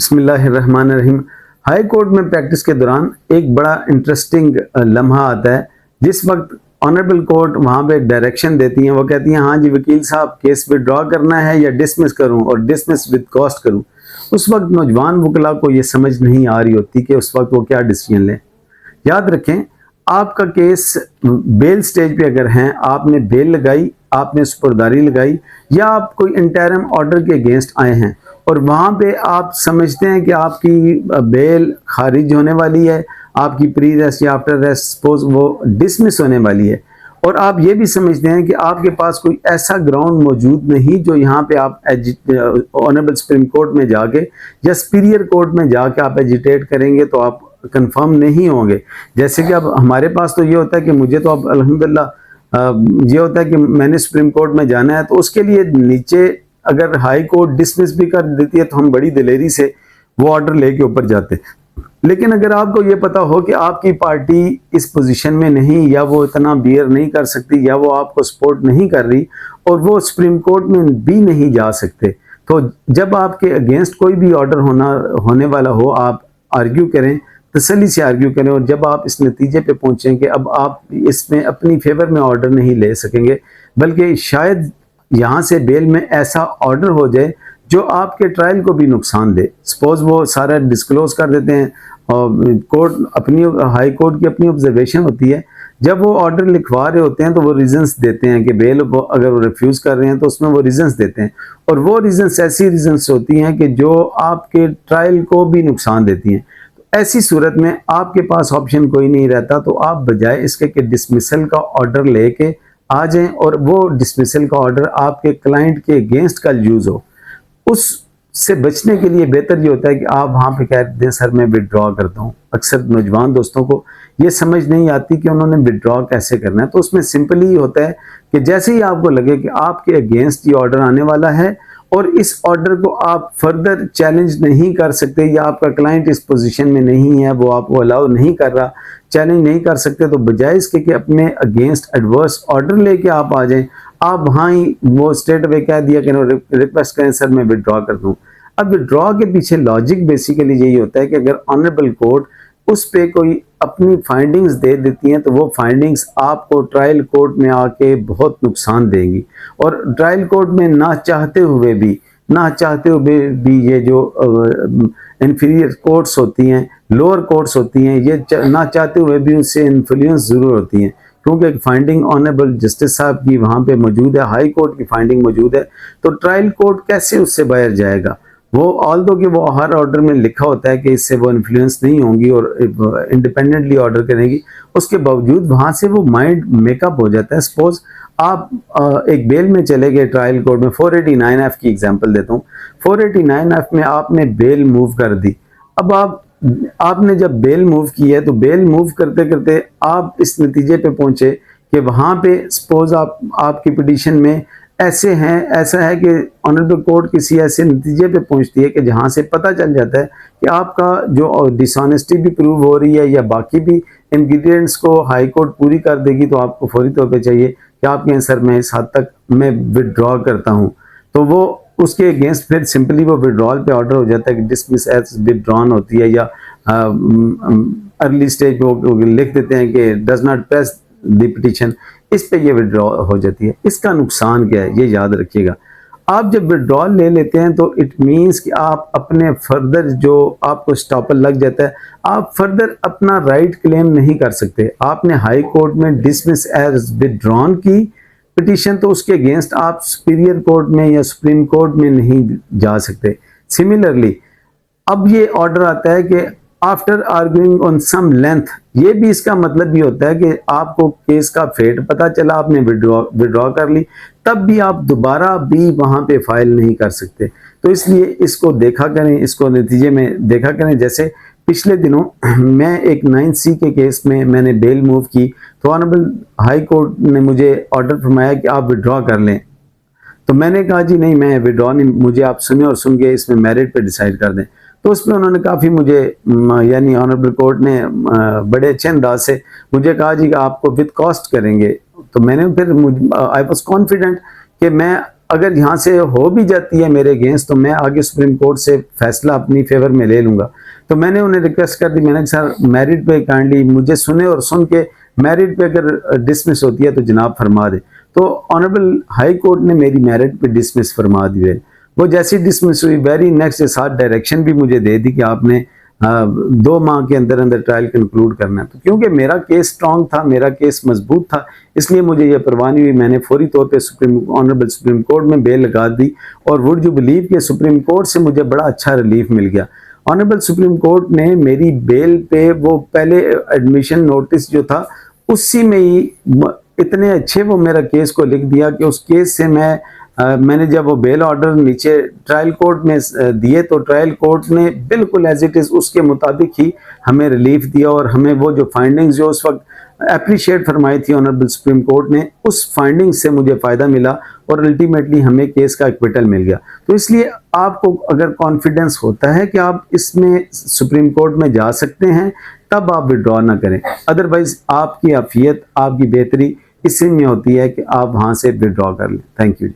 बिस्मिल्लाहिर्रहमानिर्रहीम। High court में practice के दौरान एक बड़ा इंटरेस्टिंग लम्हा आता है जिस वक्त ऑनरेबल कोर्ट वहाँ पे डायरेक्शन देती हैं। वो कहती हैं हाँ जी वकील साहब केस विड्रॉ करना है या डिसमिस करूँ और डिसमिस विद कॉस्ट करूँ। उस वक्त नौजवान वकला को ये समझ नहीं आ रही होती कि उस वक्त वो क्या डिसीजन लें। याद रखें, आपका केस बेल स्टेज पे अगर हैं, आपने बेल लगाई, आपने सुपुर्दारी लगाई या आप कोई इंटरिम ऑर्डर के अगेंस्ट आए हैं और वहाँ पे आप समझते हैं कि आपकी बेल खारिज होने वाली है, आपकी प्री रेस्ट या आफ्टर रेस्ट सपोज वो डिसमिस होने वाली है, और आप ये भी समझते हैं कि आपके पास कोई ऐसा ग्राउंड मौजूद नहीं जो यहाँ पे आप ऑनरेबल सुप्रीम कोर्ट में जाके या सुपीरियर कोर्ट में जाके आप एजिटेट करेंगे तो आप कंफर्म नहीं होंगे। जैसे कि अब हमारे पास तो ये होता है कि मुझे तो अब अल्हम्दुलिल्लाह ये होता है कि मैंने सुप्रीम कोर्ट में जाना है, तो उसके लिए नीचे अगर हाई कोर्ट डिसमिस भी कर देती है तो हम बड़ी दिलेरी से वो ऑर्डर लेके ऊपर जाते हैं। लेकिन अगर आपको ये पता हो कि आपकी पार्टी इस पोजीशन में नहीं, या वो इतना बियर नहीं कर सकती, या वो आपको सपोर्ट नहीं कर रही और वो सुप्रीम कोर्ट में भी नहीं जा सकते, तो जब आपके अगेंस्ट कोई भी ऑर्डर होने वाला हो, आप आर्ग्यू करें, तसल्ली से आर्ग्यू करें, और जब आप इस नतीजे पे पहुंचें कि अब आप इसमें अपनी फेवर में ऑर्डर नहीं ले सकेंगे, बल्कि शायद यहाँ से बेल में ऐसा ऑर्डर हो जाए जो आपके ट्रायल को भी नुकसान दे। सपोज वो सारा डिस्क्लोज कर देते हैं और कोर्ट अपनी हाई कोर्ट की अपनी ऑब्जर्वेशन होती है, जब वो ऑर्डर लिखवा रहे होते हैं तो वो रीजंस देते हैं कि बेल अगर वो रिफ्यूज़ कर रहे हैं तो उसमें वो रीजंस देते हैं, और वो रीजंस ऐसी रीजंस होती हैं कि जो आपके ट्रायल को भी नुकसान देती हैं। ऐसी सूरत में आपके पास ऑप्शन कोई नहीं रहता, तो आप बजाय इसके कि डिसमिसल का ऑर्डर लेके आ जाएं और वो डिसमिसल का ऑर्डर आपके क्लाइंट के अगेंस्ट कल यूज हो, उससे बचने के लिए बेहतर ये होता है कि आप वहाँ पे कह दें सर मैं विड्रॉ करता हूँ। अक्सर नौजवान दोस्तों को ये समझ नहीं आती कि उन्होंने विड्रॉ कैसे करना है, तो उसमें सिंपली ही होता है कि जैसे ही आपको लगे कि आपके अगेंस्ट ये ऑर्डर आने वाला है और इस ऑर्डर को आप फर्दर चैलेंज नहीं कर सकते, या आपका क्लाइंट इस पोजीशन में नहीं है, वो आपको अलाउ नहीं कर रहा, चैलेंज नहीं कर सकते, तो बजाय इसके कि अपने अगेंस्ट एडवर्स ऑर्डर लेके आप आ जाएं, आप वहाँ ही वो स्ट्रेट अवे कह दिया कि रिक्वेस्ट करें सर मैं विड्रॉ कर दूँ। अब विड्रॉ के पीछे लॉजिक बेसिकली यही होता है कि अगर ऑनरेबल कोर्ट उस पे कोई अपनी फाइंडिंग्स दे देती हैं तो वो फाइंडिंग्स आपको ट्रायल कोर्ट में आके बहुत नुकसान देंगी, और ट्रायल कोर्ट में ना चाहते हुए भी ये जो इंफीरियर कोर्ट्स होती हैं, लोअर कोर्ट्स होती हैं, ये ना चाहते हुए भी उससे इन्फ्लुएंस ज़रूर होती हैं, क्योंकि फाइंडिंग ऑनरेबल जस्टिस साहब की वहाँ पे मौजूद है, हाई कोर्ट की फाइंडिंग मौजूद है, तो ट्रायल कोर्ट कैसे उससे बाहर जाएगा। वो ऑल्दो कि वो हर ऑर्डर में लिखा होता है कि इससे वो इन्फ्लुएंस नहीं होंगी और इंडिपेंडेंटली ऑर्डर करेंगी, उसके बावजूद वहाँ से वो माइंड मेकअप हो जाता है। सपोज आप एक बेल में चले गए ट्रायल कोर्ट में, 489F की एग्जांपल देता हूँ, 489F में आपने बेल मूव कर दी। अब आपने जब बेल मूव की है तो बेल मूव करते करते आप इस नतीजे पे पहुंचे कि वहाँ पे सपोज आपकी पिटीशन में ऐसा है कि ऑनरेबल कोर्ट किसी ऐसे नतीजे पे पहुंचती है कि जहाँ से पता चल जाता है कि आपका जो डिसऑनेस्टी भी प्रूव हो रही है या बाकी भी इंग्रेडिएंट्स को हाई कोर्ट पूरी कर देगी, तो आपको फौरी तौर पे चाहिए कि आप कहें सर मैं इस हद तक मैं विड्रॉ करता हूँ, तो वो उसके अगेंस्ट फिर सिंपली वो विड्रॉल पे ऑर्डर हो जाता है कि डिसमिस एज विड्रॉन होती है, या अर्ली स्टेज पे लिख देते हैं कि does not press the petition, इस पे ये विड्रॉ हो जाती है। इसका नुकसान क्या है ये याद रखिएगा। आप जब विड्रॉल ले लेते हैं तो इट मीन्स कि आप अपने फर्दर जो आपको स्टॉपर लग जाता है, आप फर्दर अपना राइट क्लेम नहीं कर सकते। आपने हाई कोर्ट में डिसमिस एज विड्रॉन की पिटीशन, तो उसके अगेंस्ट आप सुपीरियर कोर्ट में या सुप्रीम कोर्ट में नहीं जा सकते। सिमिलरली अब ये ऑर्डर आता है कि after arguing on some length, ये भी इसका मतलब ये होता है कि आपको केस का फेट पता चला, आपने विड्रॉ कर ली, तब भी आप दोबारा भी वहाँ पे फाइल नहीं कर सकते। तो इसलिए इसको देखा करें, इसको नतीजे में देखा करें। जैसे पिछले दिनों मैं एक 9C के केस में मैंने बेल मूव की, तो ऑनरेबल हाई कोर्ट ने मुझे ऑर्डर फरमाया कि आप विड्रॉ कर लें, तो मैंने कहा जी नहीं मैं विड्रॉ नहीं, मुझे आप सुने और सुन के इसमें मेरिट पे डिसाइड कर दें। तो उसमें उन्होंने काफ़ी मुझे यानी ऑनरेबल कोर्ट ने बड़े अच्छे अंदाज से मुझे कहा जी आपको विद कॉस्ट करेंगे। तो मैंने फिर आई वॉज कॉन्फिडेंट कि मैं अगर यहाँ से हो भी जाती है मेरे अगेंस्ट तो मैं आगे सुप्रीम कोर्ट से फैसला अपनी फेवर में ले लूँगा। तो मैंने उन्हें रिक्वेस्ट कर दी, मैंने कहा सर मेरिट पे काइंडली मुझे सुने और सुन के मेरिट पे अगर डिसमिस होती है तो जनाब फरमा दे। तो ऑनरेबल हाई कोर्ट ने मेरी मेरिट पे डिसमिस फरमा दी है। वो जैसी डिसमिस हुई वेरी नेक्स्ट साथ डायरेक्शन भी मुझे दे दी कि आपने 2 माह के अंदर अंदर ट्रायल कंक्लूड करना है। तो क्योंकि मेरा केस स्ट्रांग था, मेरा केस मजबूत था, इसलिए मुझे ये परवाह नहीं हुई। मैंने फौरी तौर पे ऑनरेबल सुप्रीम कोर्ट में बेल लगा दी और वुड यू बिलीव कि सुप्रीम कोर्ट से मुझे बड़ा अच्छा रिलीफ मिल गया। ऑनरेबल सुप्रीम कोर्ट ने मेरी बेल पे वो पहले एडमिशन नोटिस जो था उसी में ही इतने अच्छे वो मेरा केस को लिख दिया कि उस केस से मैंने जब वो बेल ऑर्डर नीचे ट्रायल कोर्ट में दिए तो ट्रायल कोर्ट ने बिल्कुल एज इट इज़ उसके मुताबिक ही हमें रिलीफ दिया और हमें वो जो फाइंडिंग्स जो उस वक्त अप्रिशिएट फरमाई थी ऑनरेबल सुप्रीम कोर्ट ने, उस फाइंडिंग से मुझे फ़ायदा मिला और अल्टीमेटली हमें केस का एक्विटल मिल गया। तो इसलिए आपको अगर कॉन्फिडेंस होता है कि आप इसमें सुप्रीम कोर्ट में जा सकते हैं तब आप विड्रॉ ना करें, अदरवाइज आपकी आफियत आपकी बेहतरी इसी में होती है कि आप वहाँ से विड्रॉ कर लें। Thank you.